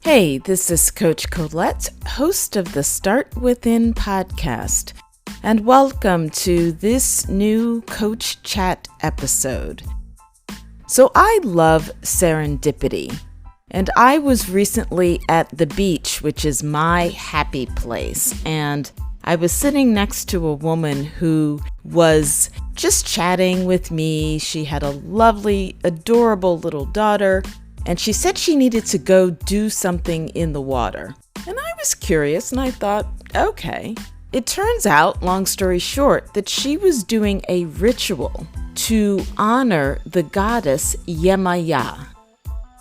Hey, this is Coach Colette, host of the Start Within podcast, and welcome to this new Coach Chat episode. So I love serendipity, and I was recently at the beach, which is my happy place, and I was sitting next to a woman who was just chatting with me. She had a lovely, adorable little daughter, and she said she needed to go do something in the water. And I was curious and I thought, okay. It turns out, long story short, that she was doing a ritual to honor the goddess Yemaya.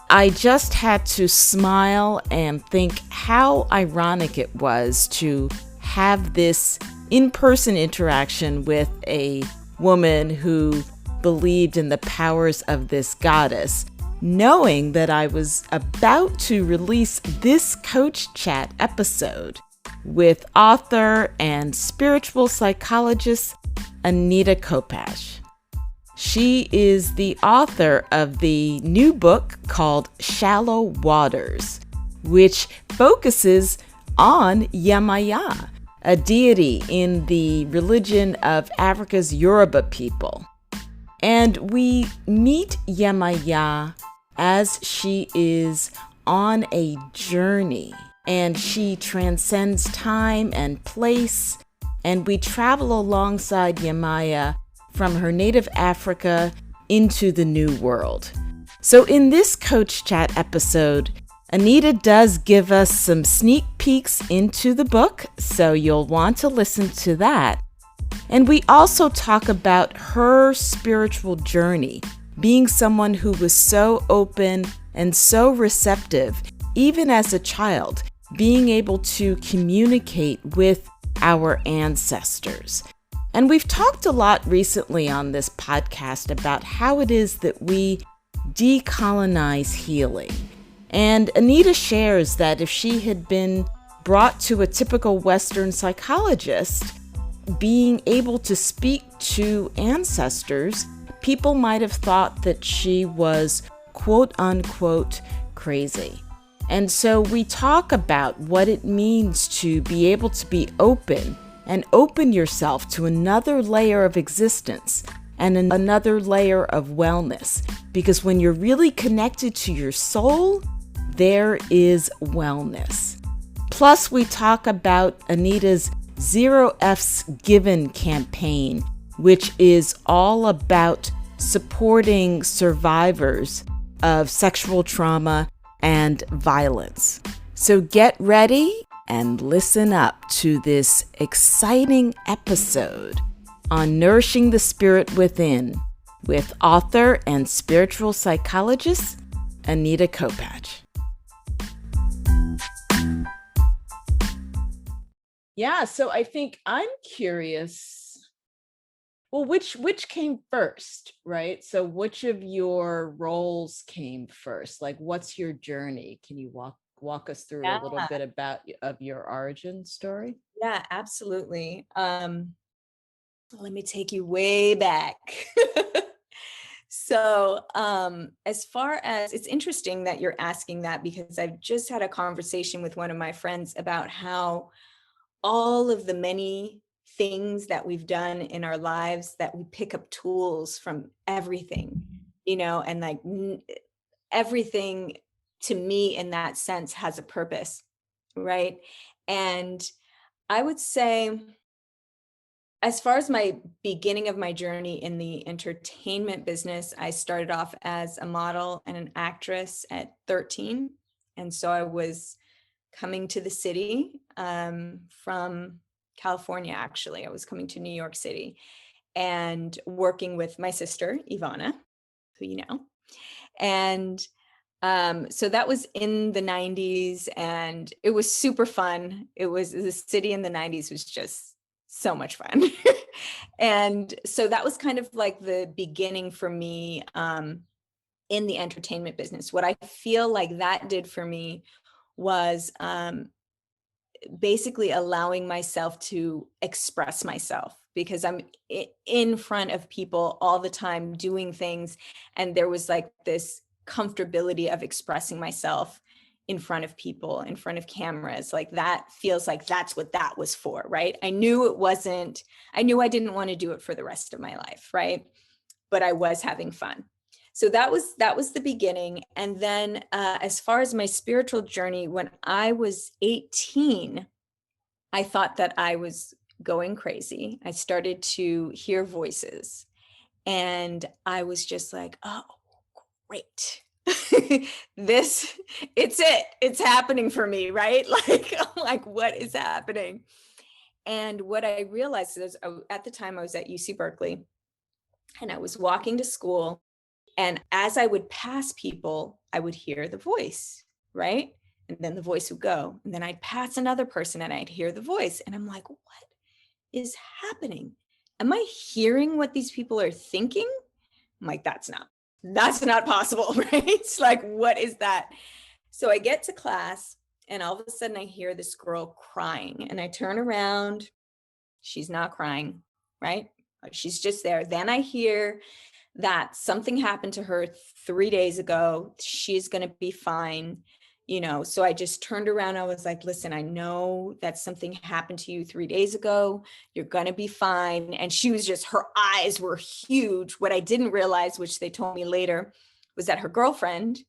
I just had to smile and think how ironic it was to have this in-person interaction with a woman who believed in the powers of this goddess, knowing that I was about to release this Coach Chat episode with author and spiritual psychologist Anita Kopacz. She is the author of the new book called Shallow Waters, which focuses on Yemaya, a deity in the religion of Africa's Yoruba people. And we meet Yemaya as she is on a journey, and she transcends time and place, and we travel alongside Yemaya from her native Africa into the new world. So in this Coach Chat episode, Anita does give us some sneak peeks into the book, so you'll want to listen to that. And we also talk about her spiritual journey, being someone who was so open and so receptive, even as a child, being able to communicate with our ancestors. And we've talked a lot recently on this podcast about how it is that we decolonize healing. And Anita shares that if she had been brought to a typical Western psychologist, being able to speak to ancestors, people might have thought that she was quote unquote crazy. And so we talk about what it means to be able to be open and open yourself to another layer of existence and another layer of wellness. Because when you're really connected to your soul, there is wellness. Plus, we talk about Anita's Zero F's Given campaign, which is all about supporting survivors of sexual trauma and violence. So get ready and listen up to this exciting episode on Nourishing the Spirit Within with author and spiritual psychologist Anita Kopacz. Yeah, so I think I'm curious. Well, which came first, right? So which of your roles came first? Like, what's your journey? Can you walk us through a little bit about of your origin story? Yeah, absolutely. Let me take you way back. So, as far as it's interesting that you're asking that, because I've just had a conversation with one of my friends about how all of the many things that we've done in our lives, that we pick up tools from everything, and like everything to me in that sense has a purpose, right? And I would say, as far as my beginning of my journey in the entertainment business, I started off as a model and an actress at 13. And so I was coming to the city from California, actually. I was coming to New York City and working with my sister, Ivana, who you know. And so that was in the 90s, and it was super fun. The city in the 90s was just so much fun. And so that was kind of like the beginning for me in the entertainment business. What I feel like that did for me was basically allowing myself to express myself, because I'm in front of people all the time doing things. And there was like this comfortability of expressing myself in front of people, in front of cameras. Like that feels like that's what that was for, right? I knew I didn't want to do it for the rest of my life, right? But I was having fun. So that was the beginning. And then as far as my spiritual journey, when I was 18, I thought that I was going crazy. I started to hear voices and I was just like, oh, great. It's happening for me, right? Like what is happening? And what I realized is at the time I was at UC Berkeley and I was walking to school. And as I would pass people, I would hear the voice, right? And then the voice would go. And then I'd pass another person and I'd hear the voice. And I'm like, what is happening? Am I hearing what these people are thinking? I'm like, that's not possible, right? It's like, what is that? So I get to class and all of a sudden I hear this girl crying and I turn around. She's not crying, right? She's just there. Then I hear that something happened to her 3 days ago. She's going to be fine. So I just turned around. I was like, listen, I know that something happened to you 3 days ago. You're going to be fine. And she was her eyes were huge. What I didn't realize, which they told me later, was that her girlfriend,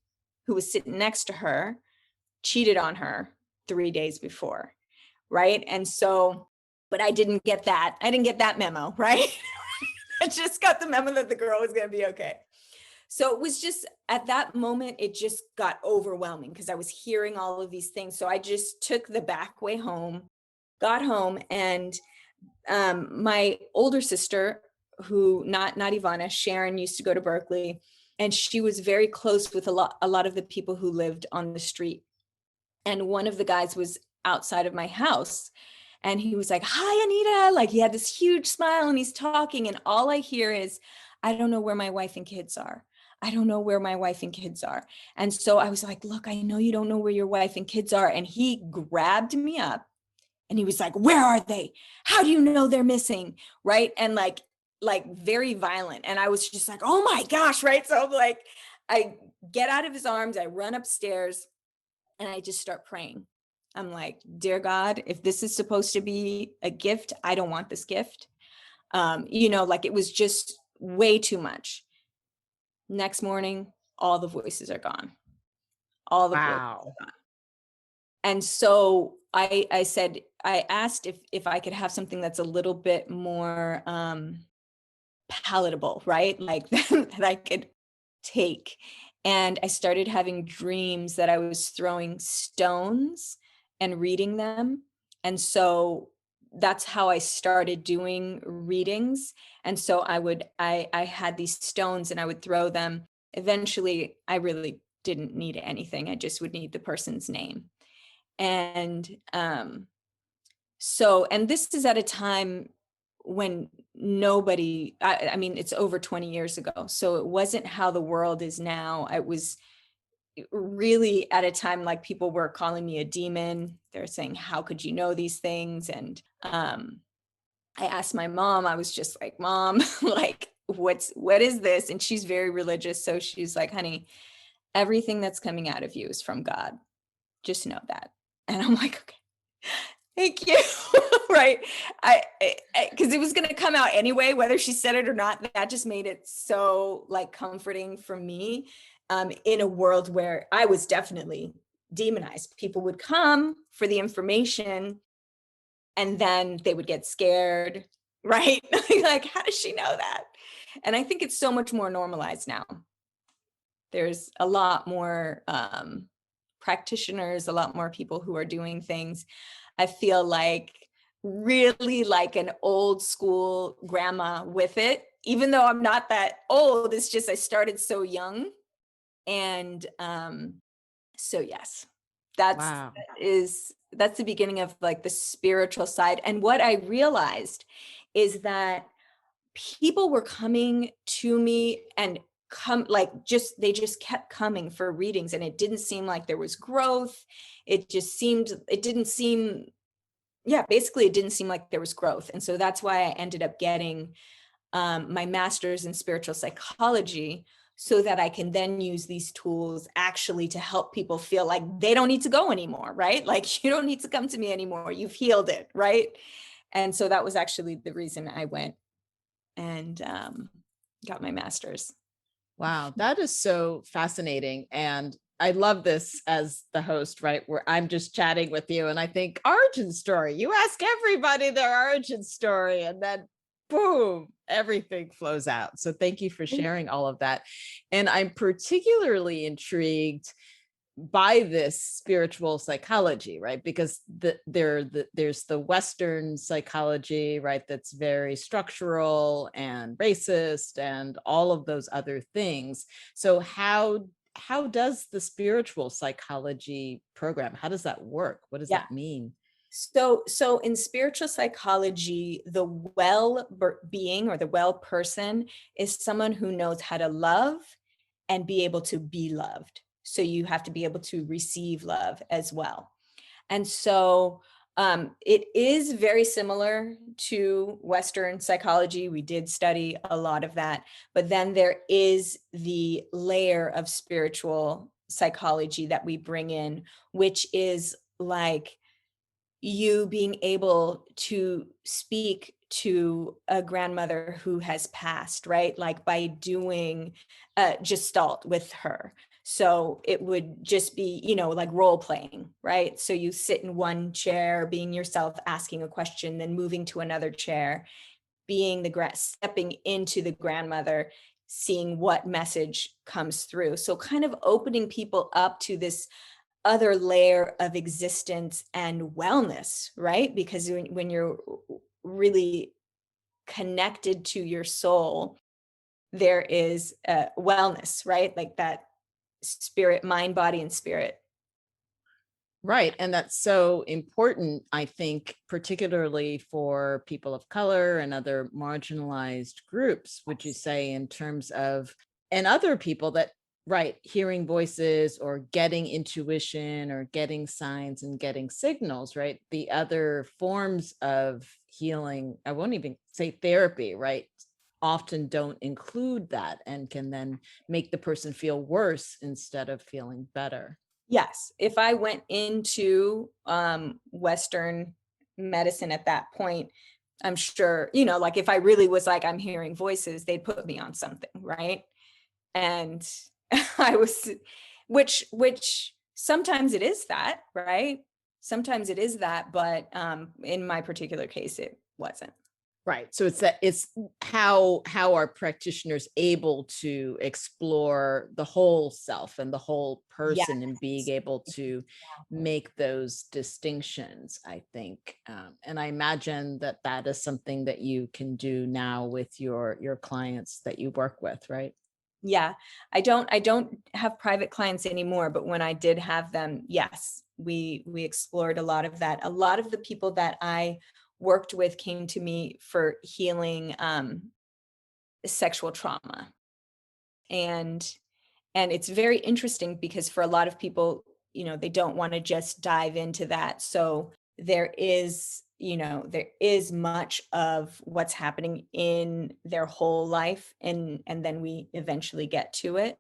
who was sitting next to her, cheated on her 3 days before. Right. And so, but I didn't get that. I didn't get that memo. Right. I just got the memo that the girl was going to be okay. So it was just at that moment, it just got overwhelming because I was hearing all of these things. So I just took the back way home, got home, and my older sister, who not Ivana, Sharon, used to go to Berkeley, and she was very close with a lot of the people who lived on the street. And one of the guys was outside of my house. And he was like, hi, Anita. Like he had this huge smile and he's talking. And all I hear is, I don't know where my wife and kids are. I don't know where my wife and kids are. And so I was like, look, I know you don't know where your wife and kids are. And he grabbed me up and he was like, where are they? How do you know they're missing? Right. And like very violent. And I was just like, oh my gosh. Right. So like, I get out of his arms, I run upstairs and I just start praying. I'm like, dear God, if this is supposed to be a gift, I don't want this gift. Like it was just way too much. Next morning, all the voices are gone. All the voices are gone. And so I asked if I could have something that's a little bit more palatable, right? Like that I could take. And I started having dreams that I was throwing stones and reading them. And so that's how I started doing readings. And so I had these stones and I would throw them. Eventually, I really didn't need anything. I just would need the person's name. And and this is at a time when nobody, I mean, it's over 20 years ago. So it wasn't how the world is now. It was really at a time like people were calling me a demon. They're saying, how could you know these things? And I asked my mom, I was just like, Mom, like, what is this? And she's very religious. So she's like, honey, everything that's coming out of you is from God. Just know that. And I'm like, okay, thank you. Right. Because it was going to come out anyway, whether she said it or not. That just made it so like comforting for me in a world where I was definitely demonized. People would come for the information and then they would get scared. Right. Like, how does she know that? And I think it's so much more normalized now. There's a lot more practitioners, a lot more people who are doing things. I feel like really like an old school grandma with it, even though I'm not that old. It's just I started so young. And so yes, that's the beginning of like the spiritual side. And what I realized is that people were coming to me and they just kept coming for readings, and it didn't seem like there was growth. It didn't seem like there was growth. And so that's why I ended up getting my master's in spiritual psychology, so that I can then use these tools actually to help people feel like they don't need to go anymore, right? Like, you don't need to come to me anymore. You've healed it, right? And so that was actually the reason I went and got my master's. Wow, that is so fascinating. And I love this as the host, right? Where I'm just chatting with you and I think origin story. You ask everybody their origin story and then boom, everything flows out. So thank you for sharing all of that. And I'm particularly intrigued by this spiritual psychology, right? Because there's the Western psychology, right? That's very structural and racist and all of those other things. So how does the spiritual psychology program, how does that work? What does Yeah. that mean? So in spiritual psychology, the being or the well person is someone who knows how to love and be able to be loved. So you have to be able to receive love as well. And so it is very similar to Western psychology. We did study a lot of that, but then there is the layer of spiritual psychology that we bring in, which is like you being able to speak to a grandmother who has passed, right? Like by doing gestalt with her. So it would just be, like role playing, right? So you sit in one chair, being yourself, asking a question, then moving to another chair, being stepping into the grandmother, seeing what message comes through. So kind of opening people up to this other layer of existence and wellness, right? Because when you're really connected to your soul, there is wellness, right? Like that spirit, mind, body, and spirit. Right. And that's so important, I think, particularly for people of color and other marginalized groups, would you say, in terms of, and other people that, right, hearing voices or getting intuition or getting signs and getting signals, right? The other forms of healing, I won't even say therapy, right? Often don't include that and can then make the person feel worse instead of feeling better. Yes, if I went into Western medicine at that point, I'm sure, like if I really was like, I'm hearing voices, they'd put me on something, right? And I was, which sometimes it is that, right? Sometimes it is that, but in my particular case, it wasn't. Right. So it's how are practitioners able to explore the whole self and the whole Yeah. person and being able to make those distinctions, I think. And I imagine that that is something that you can do now with your clients that you work with, right? Yeah. I don't have private clients anymore, but when I did have them, yes, we explored a lot of that. A lot of the people that I worked with came to me for healing sexual trauma. And it's very interesting because for a lot of people, they don't want to just dive into that. So there is much of what's happening in their whole life, and then we eventually get to it.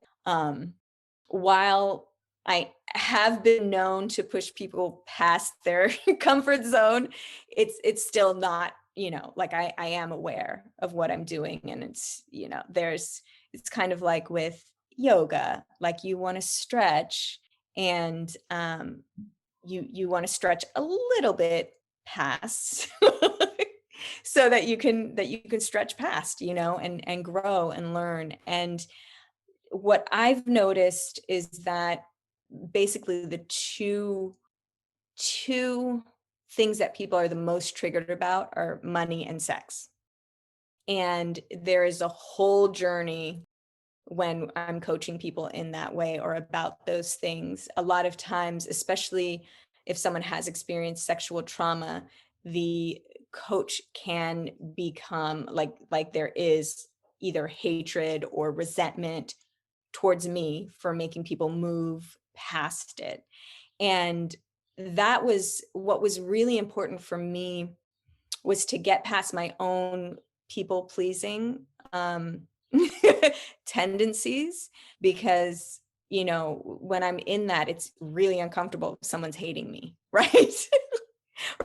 While I have been known to push people past their comfort zone, it's still not, like I am aware of what I'm doing. And it's kind of like with yoga, like you want to stretch and you want to stretch a little bit past so that you can stretch past, and grow and learn. And what I've noticed is that basically the two things that people are the most triggered about are money and sex. And there is a whole journey when I'm coaching people in that way or about those things. A lot of times, especially if someone has experienced sexual trauma, the coach can become like there is either hatred or resentment towards me for making people move past it. And that was what was really important for me, was to get past my own people pleasing tendencies, because, when I'm in that, it's really uncomfortable if someone's hating me, right?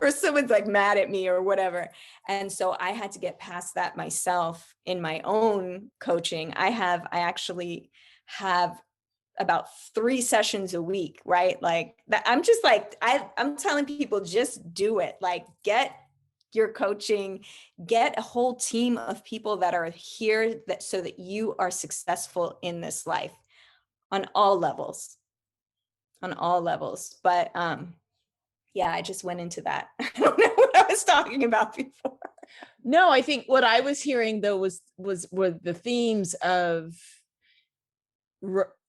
Or someone's like mad at me or whatever. And so I had to get past that myself in my own coaching. I actually have about 3 sessions a week, right? Like that. I'm just like, I'm telling people, just do it. Like, get your coaching, get a whole team of people that are here so that you are successful in this life on all levels, But yeah, I just went into that. I don't know what I was talking about before. No, I think what I was hearing though were the themes of,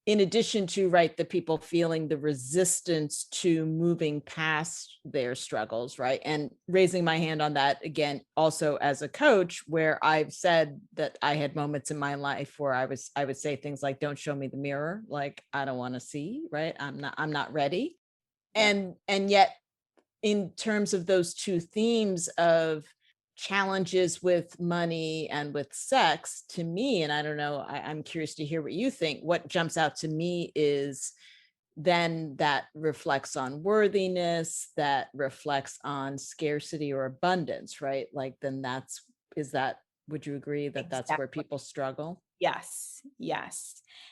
in addition to, right, the people feeling the resistance to moving past their struggles, right? And raising my hand on that again, also as a coach, where I've said that I had moments in my life where I would say things like, don't show me the mirror, like, I don't want to see, right? I'm not ready. Yeah. And yet, in terms of those two themes of challenges with money and with sex, to me, and I don't know, I'm curious to hear what you think, what jumps out to me is then that reflects on worthiness, that reflects on scarcity or abundance, right? Like, then would you agree that that's where Exactly. people struggle? Yes.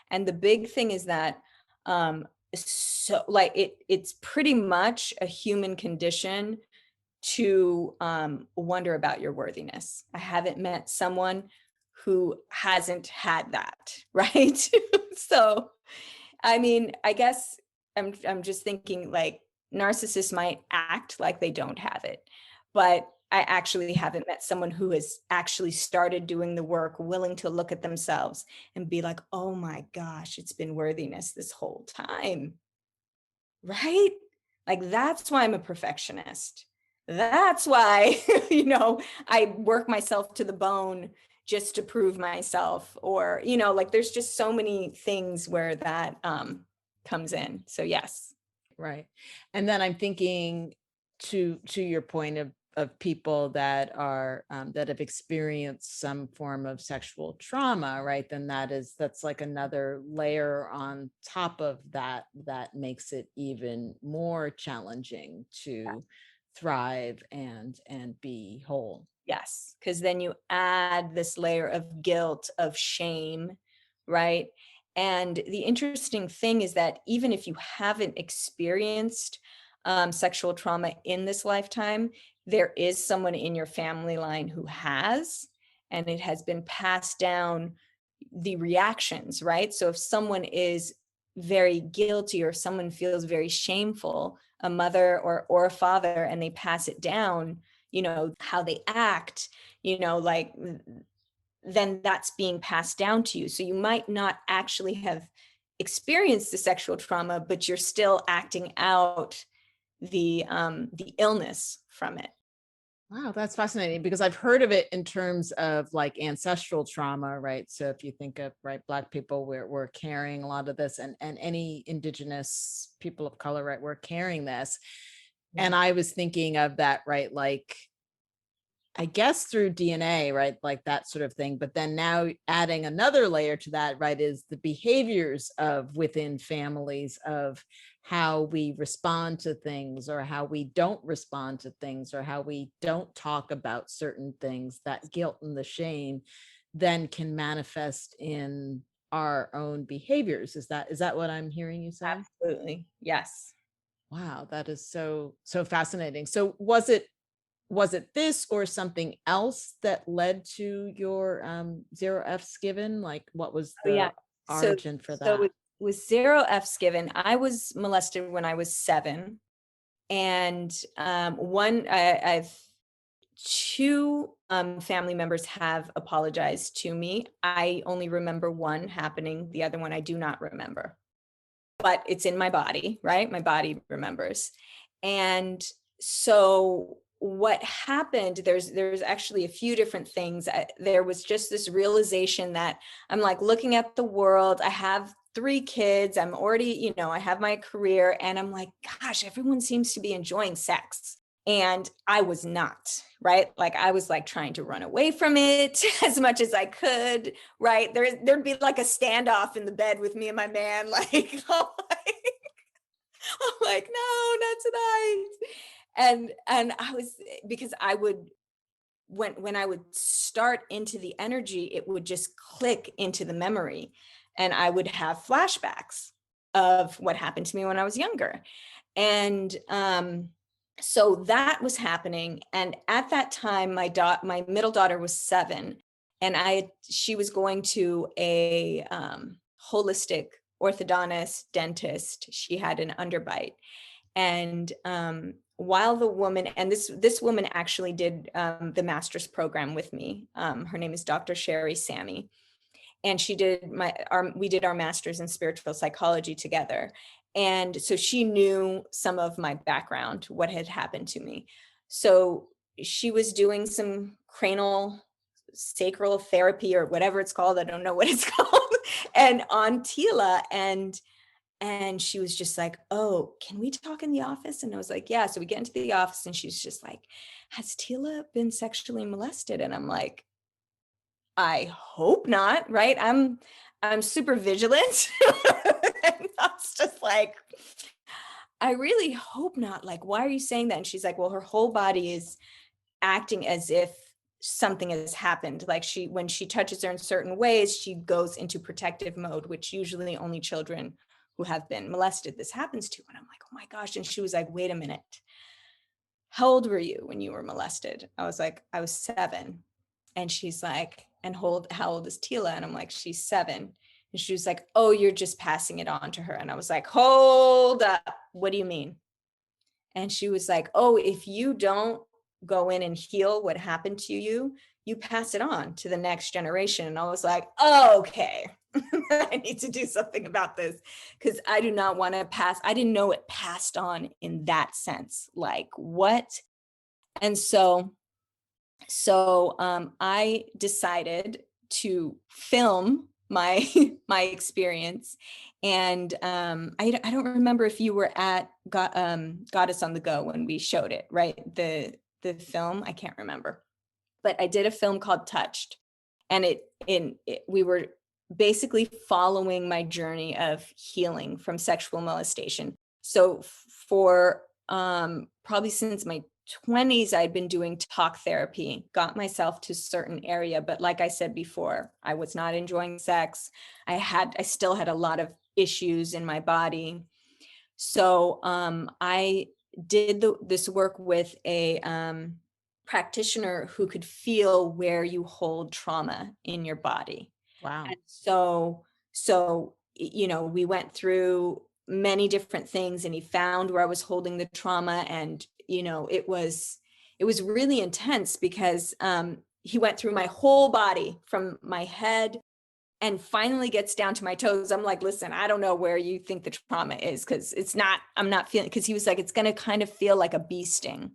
And the big thing is that, so like it's pretty much a human condition to wonder about your worthiness. I haven't met someone who hasn't had that, right? So, I mean, I guess I'm just thinking, like, narcissists might act like they don't have it, but I actually haven't met someone who has actually started doing the work, willing to look at themselves and be like, oh my gosh, it's been worthiness this whole time, right? Like, that's why I'm a perfectionist. That's why, I work myself to the bone just to prove myself, or, like, there's just so many things where that comes in. So yes. Right. And then I'm thinking, to your point of people that are that have experienced some form of sexual trauma, right? Then that's like another layer on top of that makes it even more challenging to thrive and be whole. Yes, because then you add this layer of guilt, of shame, right? And the interesting thing is that even if you haven't experienced sexual trauma in this lifetime, there is someone in your family line who has, and it has been passed down, the reactions, right? So if someone is very guilty, or someone feels very shameful, a mother or a father, and they pass it down, how they act, like, then that's being passed down to you. So you might not actually have experienced the sexual trauma, but you're still acting out the illness from it. Wow, that's fascinating, because I've heard of it in terms of like ancestral trauma, right? So if you think of, right, Black people, we're carrying a lot of this, and any Indigenous people of color, right, we're carrying this. And I was thinking of that, right, like, I guess through DNA, right? Like that sort of thing. But then now adding another layer to that, right, is the behaviors of within families, of how we respond to things, or how we don't respond to things, or how we don't talk about certain things. That guilt and the shame then can manifest in our own behaviors. Is that what I'm hearing you say? Absolutely. Yes. Wow, that is so fascinating. So was it this or something else that led to your zero F's given? Like, what was Oh, yeah. the So, origin for so that? with zero F's given, I was molested when I was 7. And I've two family members have apologized to me. I only remember one happening. The other one I do not remember. But it's in my body, right? My body remembers. And so what happened, there's actually a few different things. There was just this realization that I'm like looking at the world. I have 3 kids. I'm already, I have my career, and I'm like, gosh, everyone seems to be enjoying sex. And I was not, right? Like I was like trying to run away from it as much as I could, right? There'd be like a standoff in the bed with me and my man, like, I'm like, no, not tonight. And I was, because I would, when I would start into the energy, it would just click into the memory, and I would have flashbacks of what happened to me when I was younger. And so that was happening. And at that time, my middle daughter was 7, and she was going to a holistic orthodontist dentist. She had an underbite. And while the woman, and this woman actually did the master's program with me. Her name is Dr. Sherry Sammy, and she did we did our master's in spiritual psychology together. And so she knew some of my background, what had happened to me. So she was doing some cranial sacral therapy or whatever it's called. I don't know what it's called. And on Tila, and she was just like, oh, can we talk in the office? And I was like, yeah. So we get into the office, and she's just like, has Tila been sexually molested? And I'm like, I hope not, right? I'm super vigilant. And I was just like, I really hope not. Like, why are you saying that? And she's like, well, her whole body is acting as if something has happened. Like when she touches her in certain ways, she goes into protective mode, which usually only children who have been molested, this happens to. And I'm like, oh my gosh. And she was like, wait a minute. How old were you when you were molested? I was like, I was 7. And she's like, and how old is Tila? And I'm like, she's 7. And she was like, oh, you're just passing it on to her. And I was like, hold up. What do you mean? And she was like, oh, if you don't go in and heal what happened to you, you pass it on to the next generation. And I was like, oh, okay. I need to do something about this, because I do not want to pass. I didn't know it passed on in that sense. Like what? And so I decided to film my my experience. And I don't remember if you were at Goddess on the Go when we showed it, right? The film, I can't remember. But I did a film called Touched, and we were basically following my journey of healing from sexual molestation. So for probably since my 20s, I'd been doing talk therapy, got myself to a certain area. But like I said before, I was not enjoying sex. I still had a lot of issues in my body. So I did this work with a practitioner who could feel where you hold trauma in your body. Wow. And so, we went through many different things, and he found where I was holding the trauma. And, it was really intense, because he went through my whole body from my head and finally gets down to my toes. I'm like, listen, I don't know where you think the trauma is, because I'm not feeling, because he was like, it's going to kind of feel like a bee sting.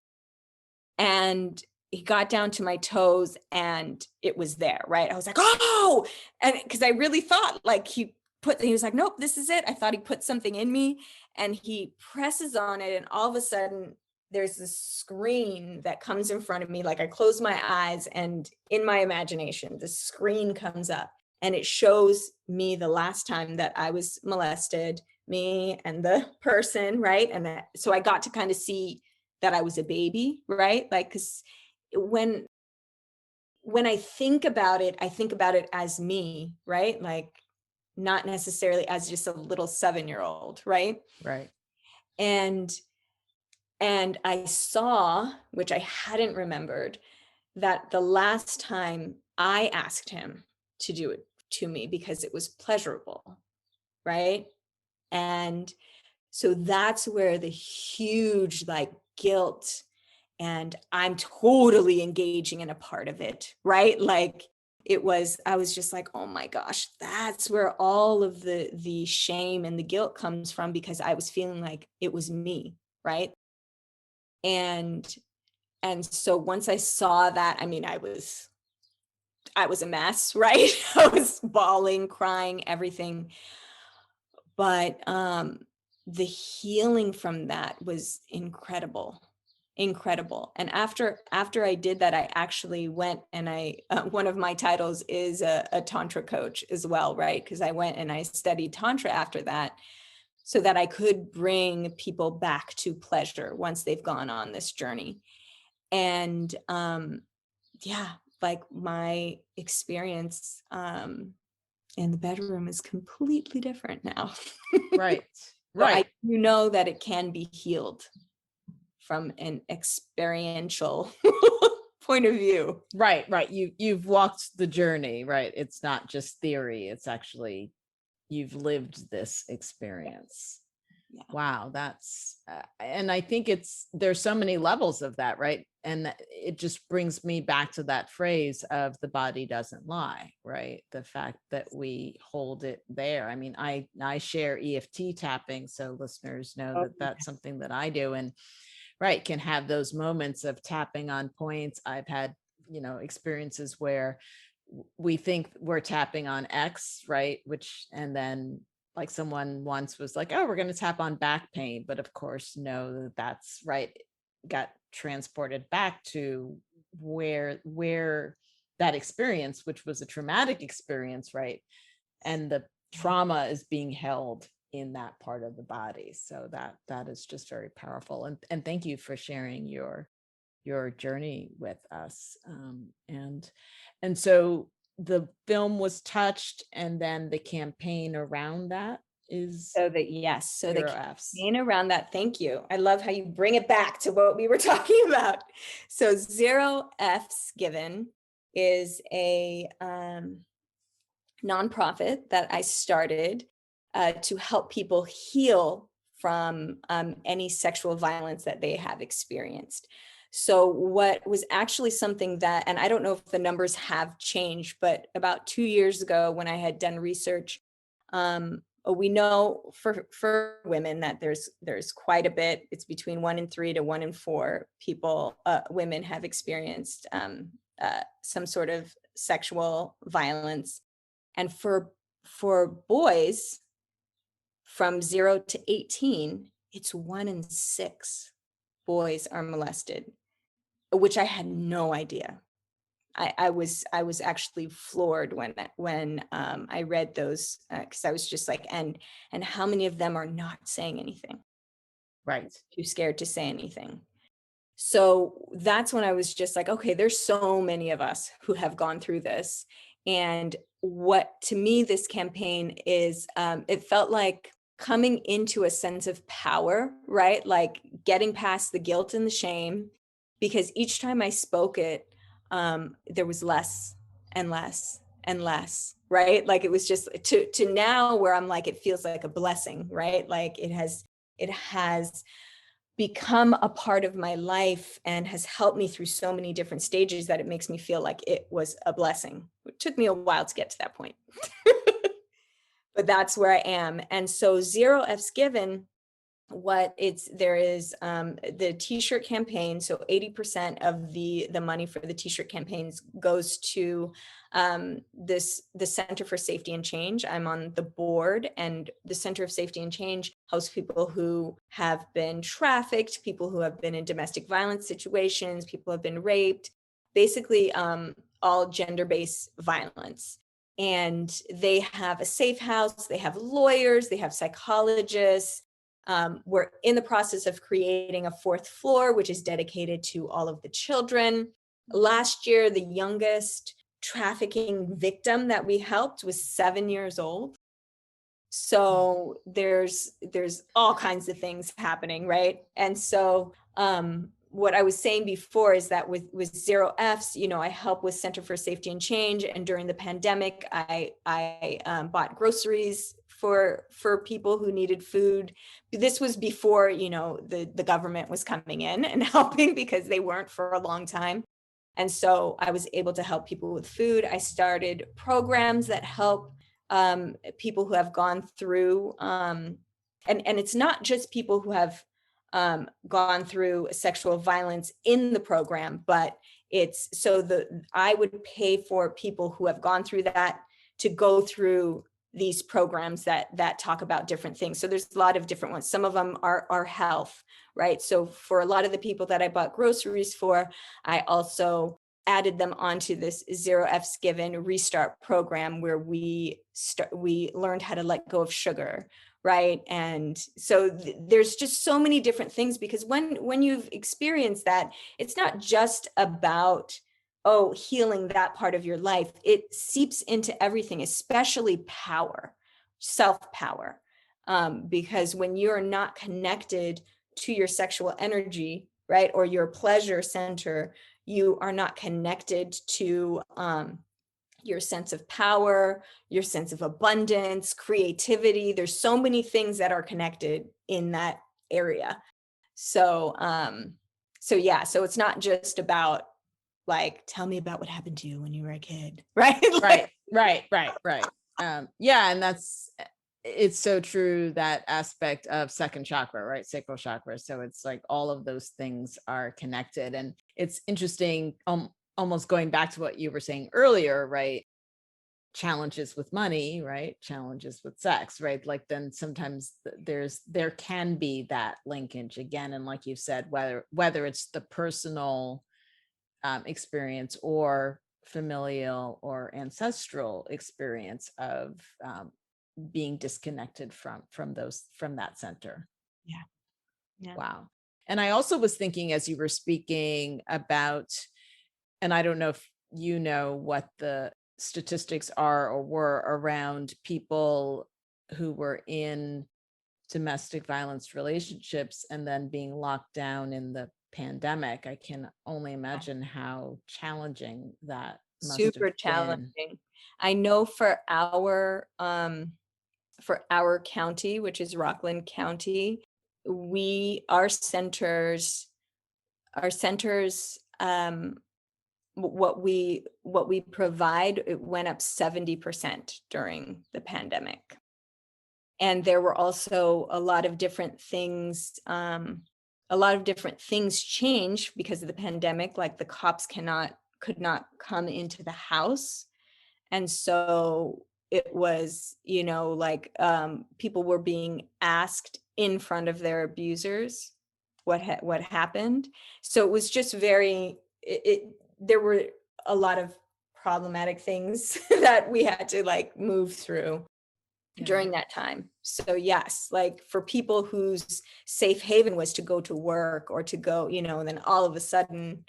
And he got down to my toes, and it was there, right? I was like, oh, and because I really thought like he was like, nope, this is it. I thought he put something in me, and he presses on it. And all of a sudden there's this screen that comes in front of me. Like I close my eyes, and in my imagination, the screen comes up, and it shows me the last time that I was molested, me and the person, right? And so I got to kind of see that I was a baby, right? Like, because when I think about it, I think about it as me, right? Like not necessarily as just a little 7-year-old, right? Right. And I saw, which I hadn't remembered, that the last time I asked him to do it to me because it was pleasurable, right? And so that's where the huge like guilt, and I'm totally engaging in a part of it, right? Like I was just like, oh my gosh, that's where all of the shame and the guilt comes from, because I was feeling like it was me, right? And so once I saw that, I mean, I was a mess, right? I was bawling, crying, everything. But the healing from that was incredible. incredible. And after I did that, I actually went and one of my titles is a Tantra coach as well, right? Because I went and I studied Tantra after that, so that I could bring people back to pleasure once they've gone on this journey. And yeah, like my experience in the bedroom is completely different now. Right. So I Right. do know that it can be healed from an experiential point of view. Right. Right. You've walked the journey, right? It's not just theory. It's actually, you've lived this experience. Yeah. Wow, that's and I think there's so many levels of that, right? And it just brings me back to that phrase of the body doesn't lie, right? The fact that we hold it there. I mean, I share EFT tapping, so listeners know that that's something that I do, and right, can have those moments of tapping on points. I've had, experiences where we think we're tapping on X, right? And then like someone once was like, oh, we're going to tap on back pain. But of course, no, that's right. Got transported back to where that experience, which was a traumatic experience, right? And the trauma is being held in that part of the body. So that is just very powerful. And thank you for sharing your journey with us. And so the film was touched, and then the campaign around that is So the Zero Fs. campaign around that. Thank you. I love how you bring it back to what we were talking about. So Zero Fs Given is a nonprofit that I started to help people heal from any sexual violence that they have experienced. So what was actually something that, and I don't know if the numbers have changed, but about 2 years ago when I had done research, we know for women that there's quite a bit. It's between 1 in 3 to 1 in 4 people, women have experienced some sort of sexual violence. And for boys from 0 to 18, it's 1 in 6 boys are molested, which I had no idea. I was actually floored when I read those, because I was just like, and how many of them are not saying anything? Right. Too scared to say anything. So that's when I was just like, okay, there's so many of us who have gone through this. And what to me, this campaign is, it felt like coming into a sense of power, right? Like getting past the guilt and the shame, because each time I spoke it, there was less and less and less, right? Like it was just to now where I'm like, it feels like a blessing, right? Like it has become a part of my life and has helped me through so many different stages that it makes me feel like it was a blessing. It took me a while to get to that point, but that's where I am. And so Zero F's Given, there is the t-shirt campaign. So 80% of the money for the t-shirt campaigns goes to the Center for Safety and Change. I'm on the board, and the Center of Safety and Change hosts people who have been trafficked, people who have been in domestic violence situations, people who have been raped, basically all gender-based violence. And they have a safe house, they have lawyers, they have psychologists. We're in the process of creating a 4th floor, which is dedicated to all of the children. Last year, the youngest trafficking victim that we helped was 7 years old. So there's all kinds of things happening, right? And so what I was saying before is that with Zero F's, I help with Center for Safety and Change. And during the pandemic, I bought groceries for people who needed food. This was before, the government was coming in and helping, because they weren't for a long time. And so I was able to help people with food. I started programs that help people who have gone through, and it's not just people who have gone through sexual violence in the program, but I would pay for people who have gone through that to go through these programs that talk about different things. So there's a lot of different ones. Some of them are health, right? So for a lot of the people that I bought groceries for, I also added them onto this Zero F's Given Restart program where we learned how to let go of sugar, right? And so there's just so many different things, because when you've experienced that, it's not just about healing that part of your life. It seeps into everything, especially power, self-power, because when you're not connected to your sexual energy, right, or your pleasure center, you are not connected to your sense of power, your sense of abundance, creativity. There's so many things that are connected in that area. So so it's not just about like, tell me about what happened to you when you were a kid, right? Right. Yeah. And it's so true, that aspect of second chakra, right? Sacral chakra. So it's like all of those things are connected. And it's interesting, almost going back to what you were saying earlier, right? Challenges with money, right? Challenges with sex, right? Like then sometimes there can be that linkage again. And like you said, whether it's the personal experience or familial or ancestral experience of being disconnected from that center. Yeah. Wow. And I also was thinking, as you were speaking about, and I don't know if you know what the statistics are or were around people who were in domestic violence relationships and then being locked down in the pandemic. I can only imagine how challenging that must have Super been. challenging. I know for our county, which is Rockland County, our centers, what we provide, it went up 70% during the pandemic. And there were also a lot of different things changed because of the pandemic, like the cops could not come into the house. And so it was, people were being asked in front of their abusers what happened. So it was just there were a lot of problematic things that we had to like move through during that time. So yes, like for people whose safe haven was to go to work or to go, and then all of a sudden,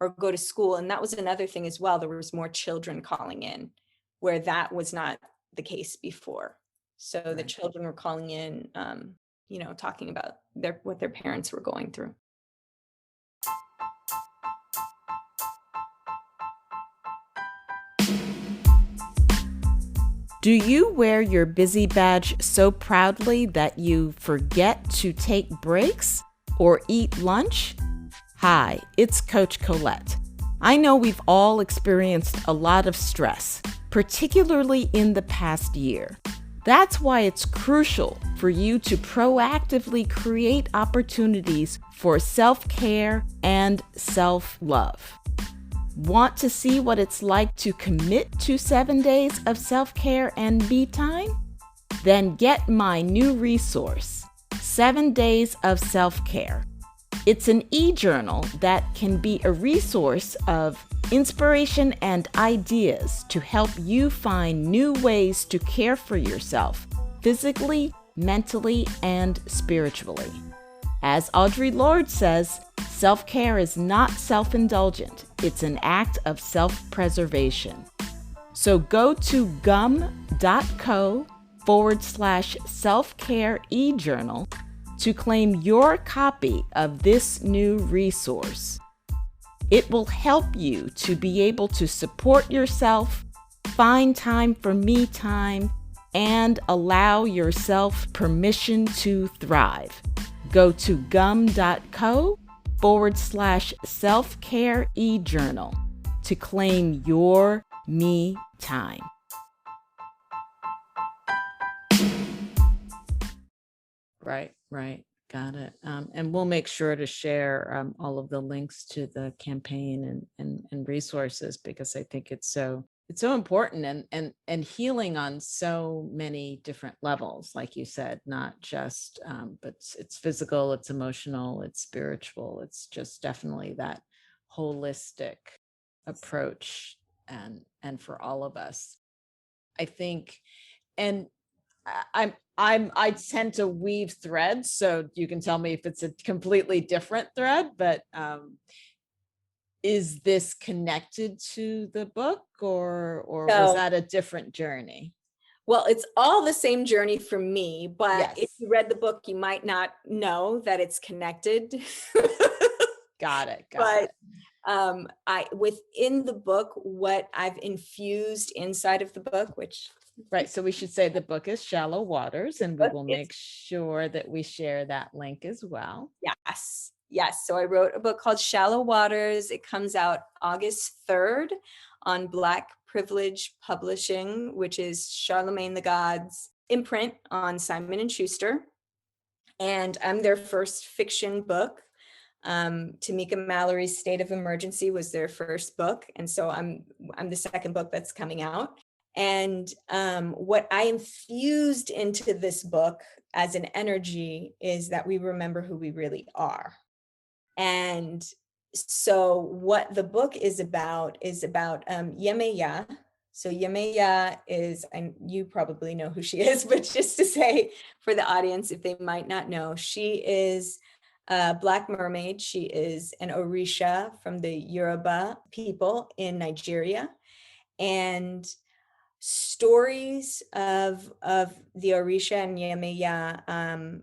or go to school. And that was another thing as well. There was more children calling in where that was not the case before. So the children were calling in, talking about what their parents were going through. Do you wear your busy badge so proudly that you forget to take breaks or eat lunch? Hi, it's Coach Colette. I know we've all experienced a lot of stress, particularly in the past year. That's why it's crucial for you to proactively create opportunities for self-care and self-love. Want to see what it's like to commit to 7 days of self-care and me time? Then get my new resource, 7 Days of Self-Care. It's an e-journal that can be a resource of inspiration and ideas to help you find new ways to care for yourself, physically, mentally, and spiritually. As Audre Lorde says, self-care is not self-indulgent. It's an act of self-preservation. So go to gum.co/self-care e-journal to claim your copy of this new resource. It will help you to be able to support yourself, find time for me time, and allow yourself permission to thrive. Go to gum.co/self-care e-journal to claim your me time. Right. Got it. And we'll make sure to share all of the links to the campaign and resources, because I think it's so it's so important, and healing on so many different levels, like you said, not just but it's physical, it's emotional, it's spiritual, it's just definitely that holistic approach, and for all of us, I think. And I tend to weave threads, so you can tell me if it's a completely different thread, but is this connected to the book, or was So, that a different journey? well, it's all the same journey for me, but if Yes. you read the book, you might not know that it's connected. Got it. Got But it. I within the book, what I've infused inside of the book, which Right. So we should say the book is Shallow Waters, and we book will is make sure that we share that link as well. yes, yes. So I wrote a book called Shallow Waters. It comes out August 3rd on Black Privilege Publishing, which is Charlemagne the God's imprint on Simon and Schuster. And I'm their first fiction book. Tamika Mallory's State of Emergency was their first book, and so I'm the second book that's coming out. And what I infused into this book as an energy is that we remember who we really are. And so what the book is about Yemeya. So Yemeya is, and you probably know who she is, but just to say for the audience, if they might not know, she is a Black mermaid. She is an Orisha from the Yoruba people in Nigeria. And stories of the Orisha and Yemeya,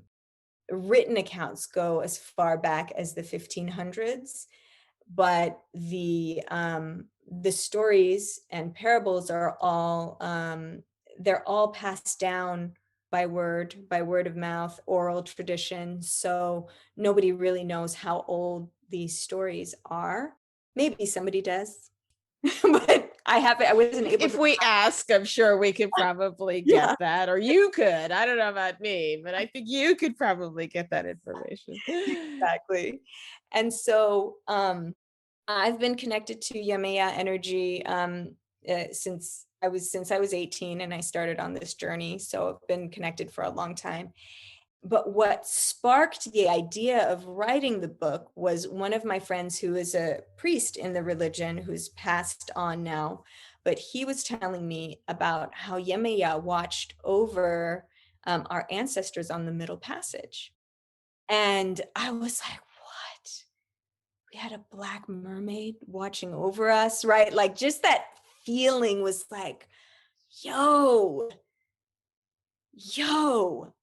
written accounts go as far back as the 1500s, but the stories and parables are all they're all passed down by word of mouth, oral tradition. So nobody really knows how old these stories are. Maybe somebody does, but I wasn't able If to. we ask, I'm sure we could probably get Yeah, that, or you could. I don't know about me, but I think you could probably get that information. exactly. And so I've been connected to Yamea energy since I was 18 and I started on this journey. So I've been connected for a long time. But what sparked the idea of writing the book was one of my friends who is a priest in the religion who's passed on now. But he was telling me about how Yemaya watched over our ancestors on the Middle Passage. And I was like, what? We had a Black mermaid watching over us, right? Like just that feeling was like, yo, yo,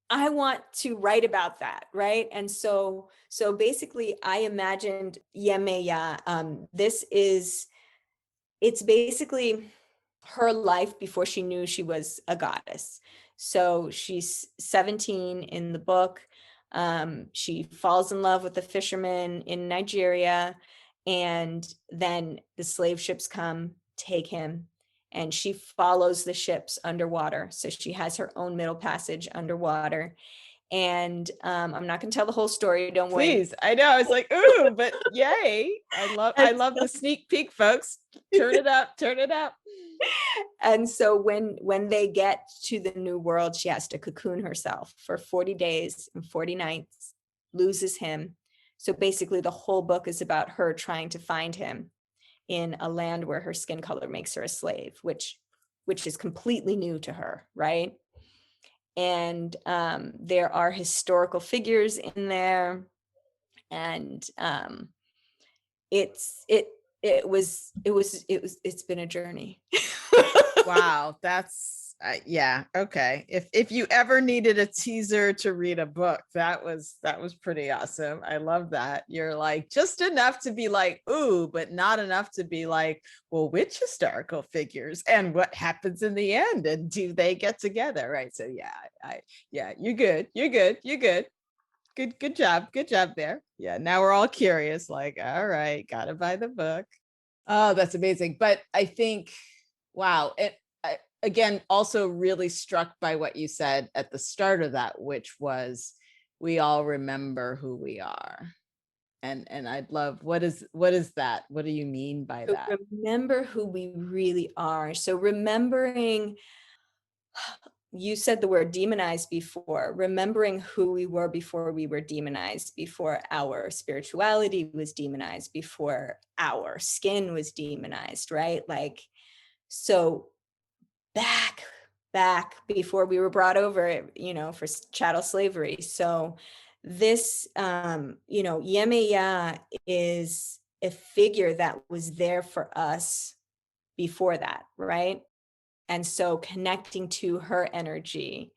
I want to write about that, right? And so basically I imagined Yemeya. It's basically her life before she knew she was a goddess. So she's 17 in the book. She falls in love with a fisherman in Nigeria, and then the slave ships come, take him, and she follows the ships underwater. So she has her own middle passage underwater. And I'm not going to tell the whole story. Don't worry. Please. I know. I was like, ooh, but yay. I love the sneak peek, folks. Turn it up, turn it up. And so when they get to the new world, she has to cocoon herself for 40 days and 40 nights, loses him. So basically the whole book is about her trying to find him in a land where her skin color makes her a slave, which is completely new to her, right? And there are historical figures in there, and it's been a journey. Wow, that's yeah, okay. If you ever needed a teaser to read a book, that was pretty awesome. I love that. You're like just enough to be like, ooh, but not enough to be like, well, which historical figures and what happens in the end, and do they get together, right? So yeah, you're good. You're good. You're good. Good job. Good job there. Yeah, now we're all curious, like, all right, gotta buy the book. Oh, that's amazing. But I think, wow, again, also really struck by what you said at the start of that, which was we all remember who we are. And I'd love, what is that? What do you mean by So that? remember who we really are. So remembering, you said the word demonized before, remembering who we were before we were demonized, before our spirituality was demonized, before our skin was demonized, right? Like, so back before we were brought over, for chattel slavery. So this, Yemeya is a figure that was there for us before that, right? And so connecting to her energy.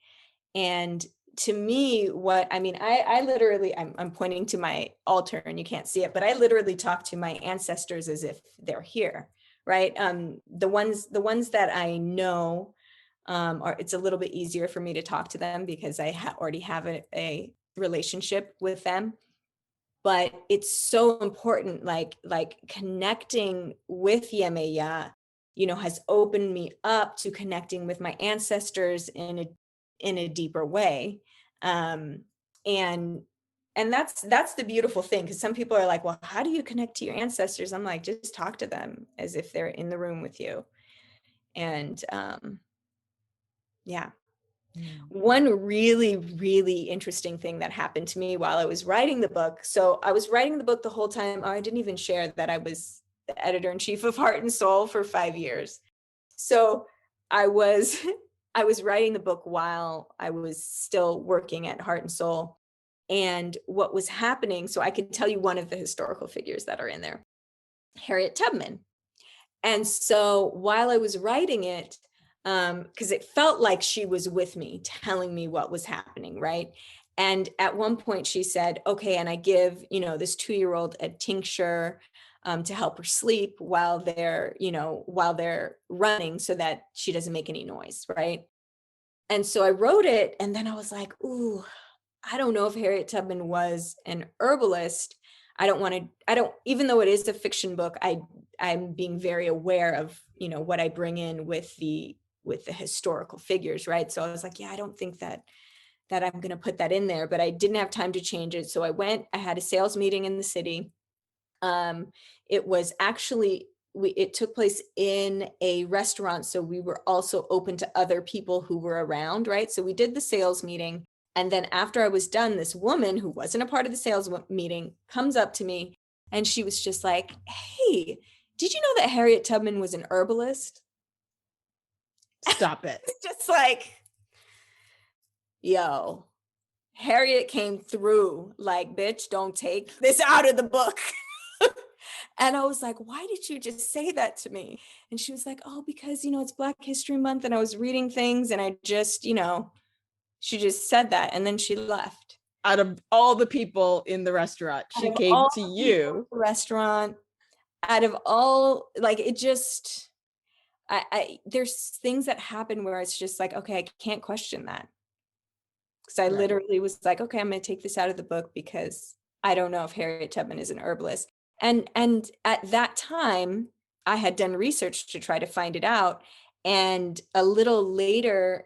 And to me, I literally, I'm pointing to my altar and you can't see it, but I literally talk to my ancestors as if they're here, right? The ones that I know, or it's a little bit easier for me to talk to them because I already have a relationship with them. But it's so important, like connecting with Yemeya, has opened me up to connecting with my ancestors in a deeper way. Um, and and that's the beautiful thing, because some people are like, well, how do you connect to your ancestors? I'm like, just talk to them as if they're in the room with you. And yeah. One really, really interesting thing that happened to me while I was writing the book. So I was writing the book the whole time. Oh, I didn't even share that I was the editor-in-chief of Heart and Soul for 5 years. So I was I was writing the book while I was still working at Heart and Soul. And what was happening, so I can tell you one of the historical figures that are in there, Harriet Tubman. And so while I was writing it, because it felt like she was with me, telling me what was happening, right? And at one point she said, okay, and I give, this 2-year-old a tincture to help her sleep while they're running so that she doesn't make any noise, right? And so I wrote it, and then I was like, ooh, I don't know if Harriet Tubman was an herbalist. I don't, even though it is a fiction book, I'm being very aware of, what I bring in with the historical figures, right? So I was like, yeah, I don't think that I'm going to put that in there, but I didn't have time to change it. So I had a sales meeting in the city. It was actually, it took place in a restaurant. So we were also open to other people who were around, right? So we did the sales meeting. And then after I was done, this woman who wasn't a part of the sales meeting comes up to me and she was just like, hey, did you know that Harriet Tubman was an herbalist? Stop it. It's just like, yo, Harriet came through, like, bitch, don't take this out of the book. And I was like, why did you just say that to me? And she was like, oh, because, it's Black History Month and I was reading things and I just, she just said that and then she left. Out of all the people in the restaurant, she came to you. Restaurant, out of all, like, it just, there's things that happen where it's just like, okay, I can't question that. Because I literally was like, okay, I'm going to take this out of the book because I don't know if Harriet Tubman is an herbalist. And at that time, I had done research to try to find it out. And a little later,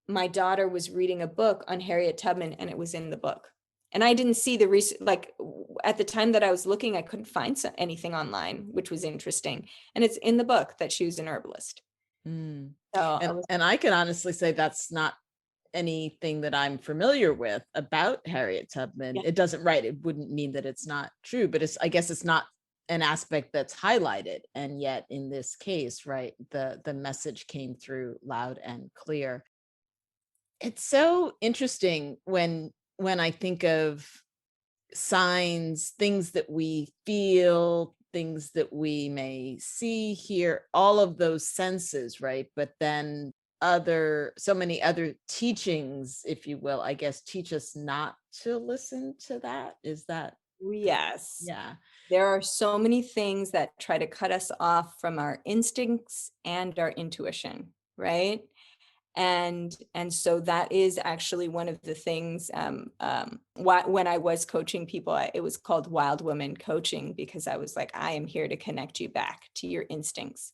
my daughter was reading a book on Harriet Tubman, and it was in the book. And I didn't see the research, like, at the time that I was looking, I couldn't find anything online, which was interesting. And it's in the book that she was an herbalist. So and I can honestly say that's not anything that I'm familiar with about Harriet Tubman. Yeah. It doesn't, right, it wouldn't mean that it's not true, but I guess it's not an aspect that's highlighted. And yet in this case, right, the message came through loud and clear. It's so interesting when I think of signs, things that we feel, things that we may see, hear, all of those senses, right? But then so many other teachings, if you will, I guess, teach us not to listen to that. Is that? yes. Yeah. There are so many things that try to cut us off from our instincts and our intuition, right? And so that is actually one of the things, when I was coaching people, it was called Wild Woman Coaching, because I was like, I am here to connect you back to your instincts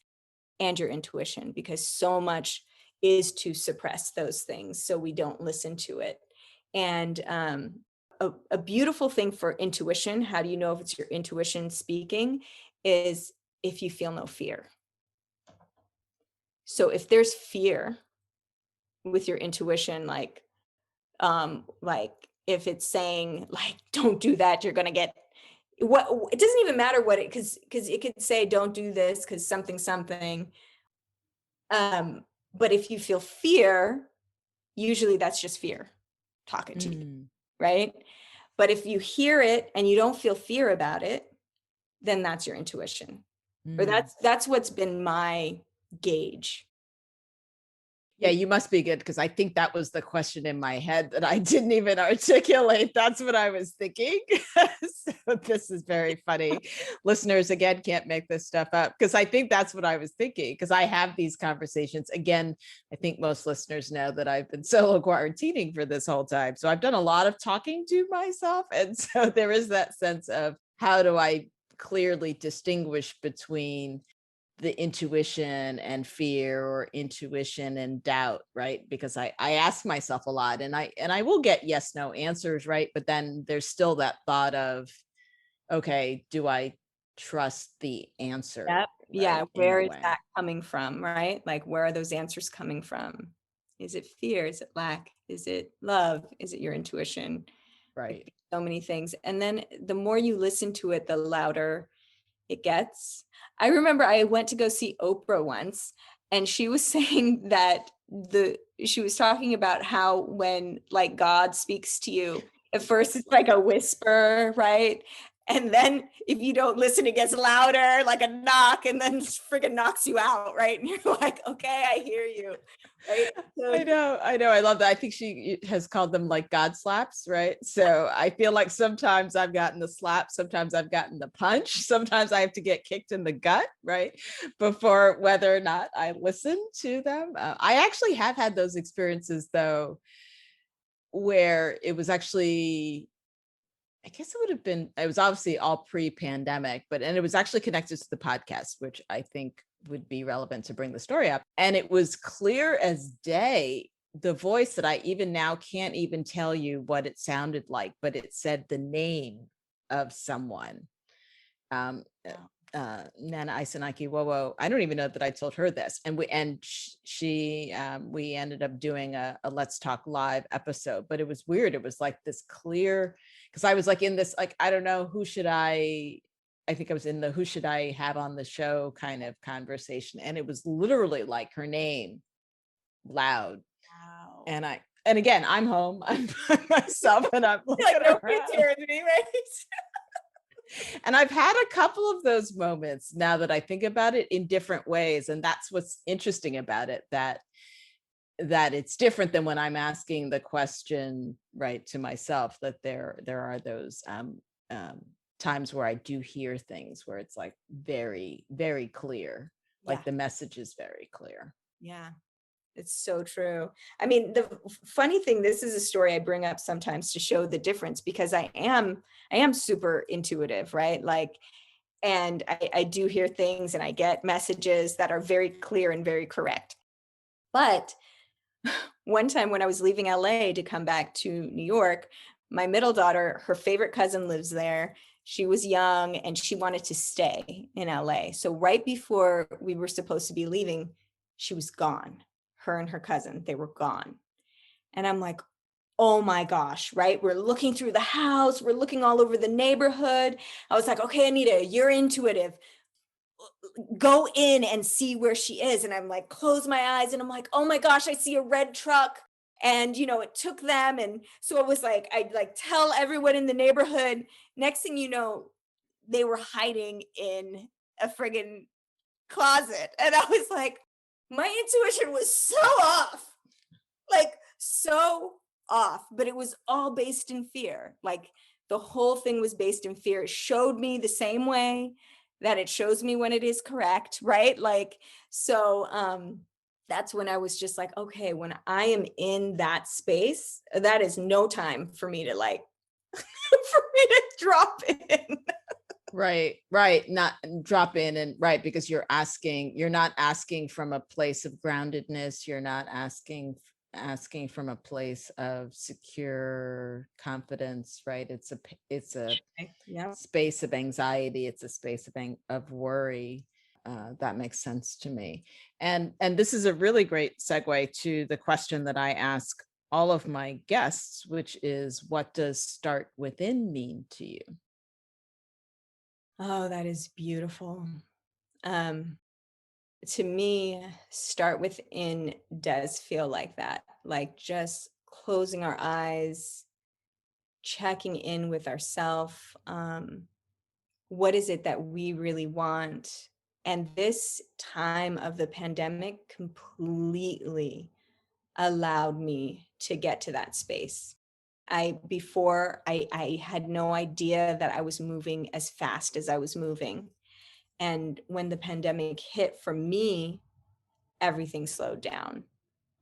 and your intuition, because so much is to suppress those things so we don't listen to it. And a beautiful thing for intuition, how do you know if it's your intuition speaking, is if you feel no fear. So if there's fear with your intuition, like if it's saying like, don't do that, you're going to get what, it doesn't even matter what it, because it could say, don't do this because something. But if you feel fear, usually that's just fear talking to you, right? But if you hear it and you don't feel fear about it, then that's your intuition. Or that's what's been my gauge. Yeah, you must be good, because I think that was the question in my head that I didn't even articulate. That's what I was thinking. So this is very funny. Listeners, again, can't make this stuff up, because I think that's what I was thinking, because I have these conversations. Again, I think most listeners know that I've been solo quarantining for this whole time. So I've done a lot of talking to myself. And so there is that sense of, how do I clearly distinguish between the intuition and fear, or intuition and doubt, right? Because I ask myself a lot, and I will get yes, no answers, right? But then there's still that thought of, okay, do I trust the answer? Yep. Right? Yeah. Where is that coming from, right? Like, where are those answers coming from? Is it fear? Is it lack? Is it love? Is it your intuition? Right. So many things. And then the more you listen to it, the louder it gets. I remember I went to go see Oprah once, and she was saying that she was talking about how when like God speaks to you, at first it's like a whisper, right? And then if you don't listen, it gets louder, like a knock, and then friggin' knocks you out, right? And you're like, okay, I hear you, right? So I know. I love that. I think she has called them like God slaps, right? So I feel like sometimes I've gotten the slap, sometimes I've gotten the punch, sometimes I have to get kicked in the gut, right? Before whether or not I listen to them. I actually have had those experiences though, where it was actually, I guess it was obviously all pre-pandemic, and it was actually connected to the podcast, which I think would be relevant to bring the story up. And it was clear as day, the voice that I even now can't even tell you what it sounded like, but it said the name of someone. Nana Isanaki Wowo. I don't even know that I told her this. And we ended up doing a Let's Talk Live episode, but it was weird. It was like this clear, because I was like in this, like, I don't know, I think I was in the who should I have on the show kind of conversation. And it was literally like her name loud. wow. And again, I'm home, I'm by myself, and I'm looking like, around. me, right? And I've had a couple of those moments now that I think about it, in different ways. And that's what's interesting about it, that it's different than when I'm asking the question, right, to myself, that there are those times where I do hear things where it's like very, very clear, like the message is very clear. Yeah. It's so true. I mean, the funny thing, this is a story I bring up sometimes to show the difference, because I am super intuitive, right? Like, and I do hear things and I get messages that are very clear and very correct. But one time when I was leaving LA to come back to New York, my middle daughter, her favorite cousin lives there. She was young and she wanted to stay in LA. So right before we were supposed to be leaving, she was gone. Her and her cousin, they were gone. And I'm like, oh my gosh, right? We're looking through the house. We're looking all over the neighborhood. I was like, okay, Anita, you're intuitive. Go in and see where she is. And I'm like, close my eyes. And I'm like, oh my gosh, I see a red truck. And, it took them. And so it was like, I'd like tell everyone in the neighborhood. Next thing you know, they were hiding in a friggin' closet. And I was like, my intuition was so off, like so off, but it was all based in fear. Like the whole thing was based in fear. It showed me the same way that it shows me when it is correct, right? Like, so that's when I was just like, okay, when I am in that space, that is no time for me to like, for me to drop in. Right. Not drop in, and right, because you're not asking from a place of groundedness. You're not asking asking from a place of secure confidence, right? It's a Okay. Yeah. space of anxiety. It's a space of worry. That makes sense to me. And this is a really great segue to the question that I ask all of my guests, which is, what does start within mean to you? Oh, that is beautiful. Um, to me, start within does feel like that, like just closing our eyes, checking in with ourselves. What is it that we really want? And this time of the pandemic completely allowed me to get to that space. I had no idea that I was moving as fast as I was moving. And when the pandemic hit for me, everything slowed down.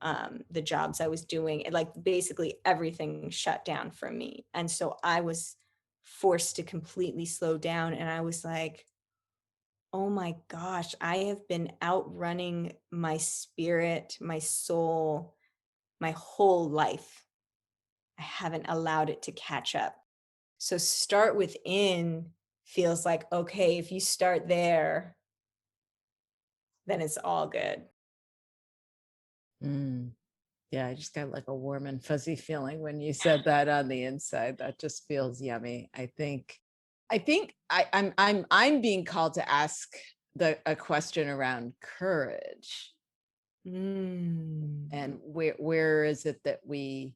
The jobs I was doing, like basically everything shut down for me. And so I was forced to completely slow down. And I was like, oh my gosh, I have been outrunning my spirit, my soul, my whole life. I haven't allowed it to catch up. So start within feels like, okay, if you start there, then it's all good. Mm. Yeah, I just got like a warm and fuzzy feeling when you said that on the inside. That just feels yummy. I'm being called to ask a question around courage, Mm. and where is it that we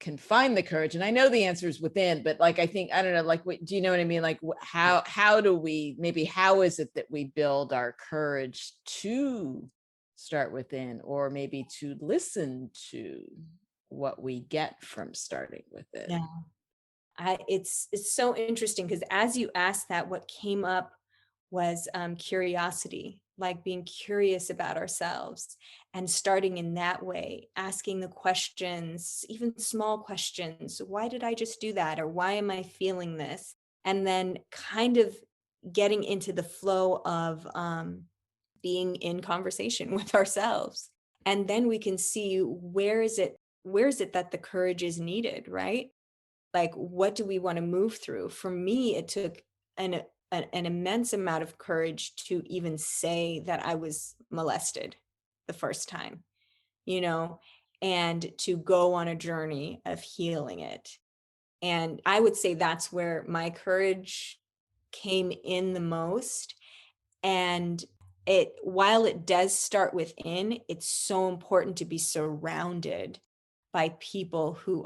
can find the courage? And I know the answer is within, but like, I don't know, like, do you know what I mean? Like, how do we, maybe how is it that we build our courage to start within, or maybe to listen to what we get from starting within? Yeah. It's so interesting because as you asked that, what came up was curiosity, like being curious about ourselves and starting in that way, asking the questions, even small questions. Why did I just do that? Or why am I feeling this? And then kind of getting into the flow of being in conversation with ourselves. And then we can see where is it that the courage is needed, right? Like, what do we want to move through? For me, it took an immense amount of courage to even say that I was molested the first time, you know, and to go on a journey of healing it. And I would say that's where my courage came in the most. And while it does start within, it's so important to be surrounded by people who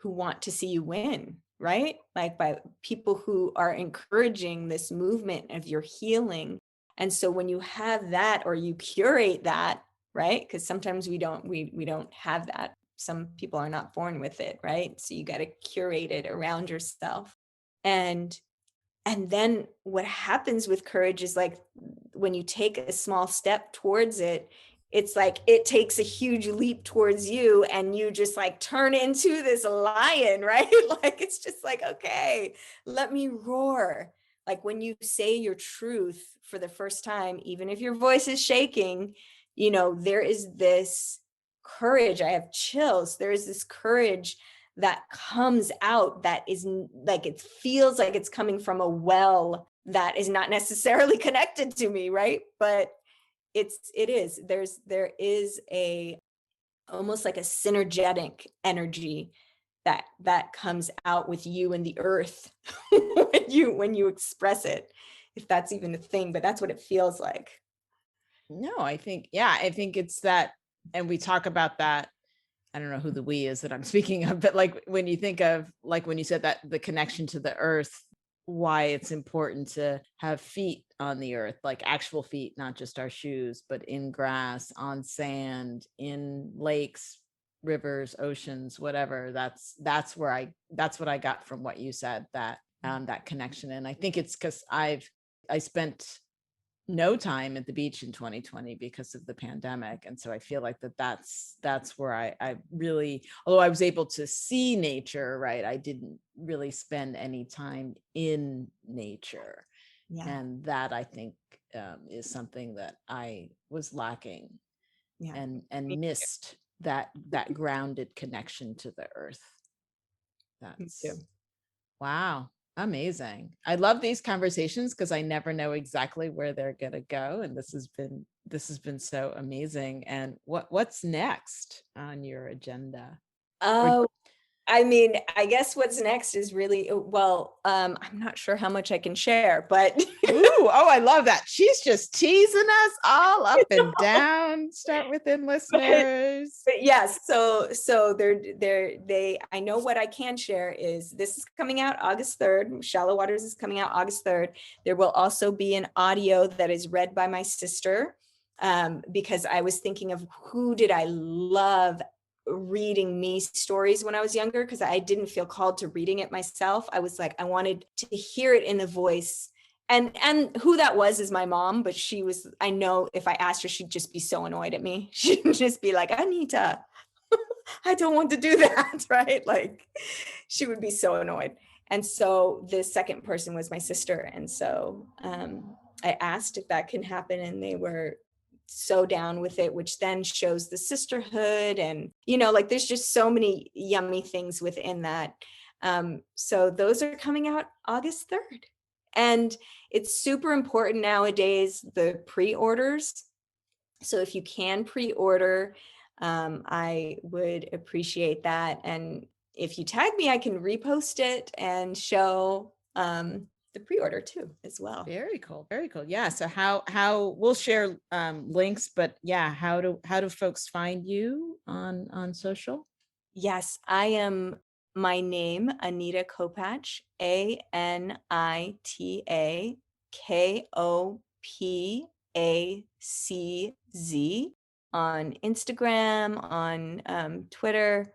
want to see you win, right? Like by people who are encouraging this movement of your healing. And so when you have that, or you curate that, right? Because sometimes we don't have that. Some people are not born with it, right? So you got to curate it around yourself. And and then what happens with courage is, like, when you take a small step towards it, it's like it takes a huge leap towards you, and you just like turn into this lion, right? Like it's just like, okay, let me roar. Like when you say your truth for the first time, even if your voice is shaking, there is this courage. I have chills. There is this courage that comes out that is like, it feels like it's coming from a well that is not necessarily connected to me, right? But there is a almost like a synergetic energy that comes out with you and the earth when you express it, if that's even a thing, but that's what it feels like. No, I think it's that. And we talk about that. I don't know who the we is that I'm speaking of, but like when you think of, like when you said that, the connection to the earth, why it's important to have feet on the earth, like actual feet, not just our shoes, but in grass, on sand, in lakes, rivers, oceans, whatever. That's what I got from what you said, that connection. And I think it's because I spent no time at the beach in 2020 because of the pandemic, and so I feel like that's where I really, although I was able to see nature, right, I didn't really spend any time in nature. Yeah. And that, I think, is something that I was lacking Yeah. and Me missed. that grounded connection to the earth. That's wow. Amazing. I love these conversations because I never know exactly where they're going to go. And this has been so amazing. And what's next on your agenda? Oh, I mean, I guess what's next is really, well, I'm not sure how much I can share, but Ooh, oh, I love that. She's just teasing us all up and down. Start within listeners. But yes, so I know what I can share is this is coming out August 3rd. Shallow Waters is coming out August 3rd. There will also be an audio that is read by my sister, because I was thinking of who did I love reading me stories when I was younger, because I didn't feel called to reading it myself. I was like, I wanted to hear it in the voice. And who that was is my mom, but she was, I know if I asked her, she'd just be so annoyed at me. She'd just be like, Anita, I don't want to do that, right? Like, she would be so annoyed. And so the second person was my sister. And so I asked if that can happen, and they were so down with it, which then shows the sisterhood. And, like, there's just so many yummy things within that. So those are coming out August 3rd. And it's super important nowadays, the pre-orders. So if you can pre-order, I would appreciate that. And if you tag me, I can repost it and show the pre-order too as well. Very cool. Very cool. Yeah. So how we'll share links, but yeah, how do folks find you on social? Yes, I am my name, Anita Kopacz, Anita Kopacz on Instagram, on Twitter,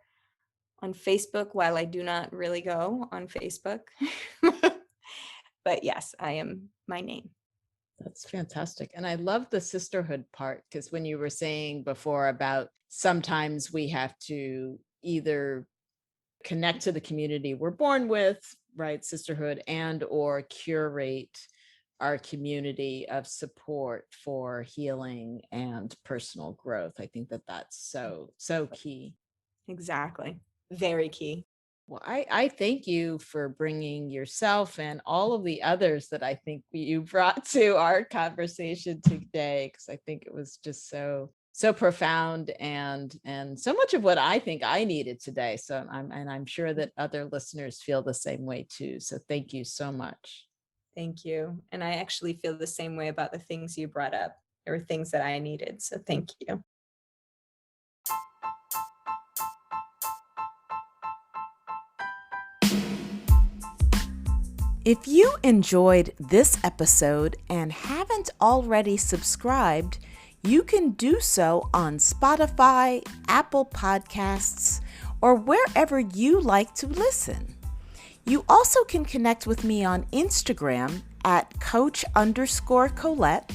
on Facebook, while I do not really go on Facebook. But yes, I am my name. That's fantastic. And I love the sisterhood part, because when you were saying before about sometimes we have to either connect to the community we're born with, right, sisterhood, and or curate our community of support for healing and personal growth. I think that that's so key. Exactly. Very key. Well, I thank you for bringing yourself and all of the others that I think you brought to our conversation today, because I think it was just so profound and so much of what I think I needed today. So I'm sure that other listeners feel the same way too. So thank you so much. Thank you. And I actually feel the same way about the things you brought up. There were things that I needed. So thank you. If you enjoyed this episode and haven't already subscribed, you can do so on Spotify, Apple Podcasts, or wherever you like to listen. You also can connect with me on Instagram at Coach_Colette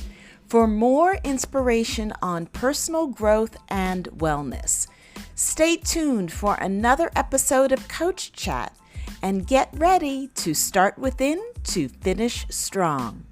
for more inspiration on personal growth and wellness. Stay tuned for another episode of Coach Chat, and get ready to start within to finish strong.